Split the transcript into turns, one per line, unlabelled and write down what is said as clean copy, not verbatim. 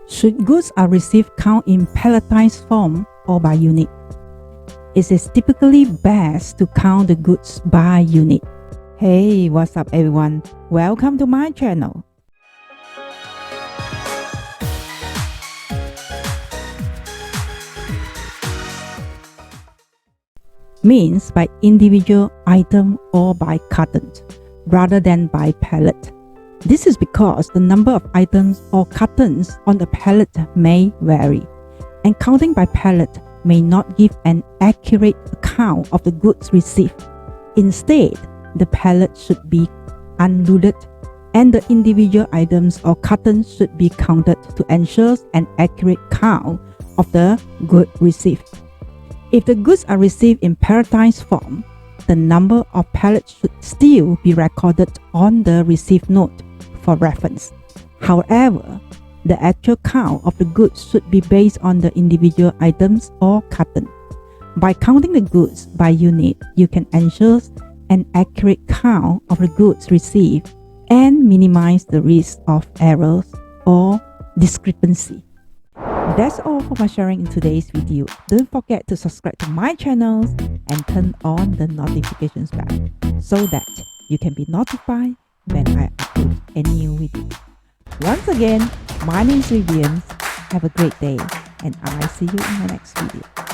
Should goods are received count in palletized form or by unit? It is typically best to count the goods by unit. Hey, what's up everyone? Welcome to my channel. Means by individual item or by cartons rather than by pallet. This is because the number of items or cartons on the pallet may vary, and counting by pallet may not give an accurate account of the goods received. Instead, the pallet should be unloaded and the individual items or cartons should be counted to ensure an accurate count of the goods received. If the goods are received in palletized form, the number of pallets should still be recorded on the receipt note for reference. However, the actual count of the goods should be based on the individual items or carton. By counting the goods by unit, you can ensure an accurate count of the goods received and minimize the risk of errors or discrepancy. That's all for my sharing in today's video. Don't forget to subscribe to my channels and turn on the notifications bell so that you can be notified when I upload a new video. Once again, my name is Vivienne. Have a great day and I'll see you in my next video.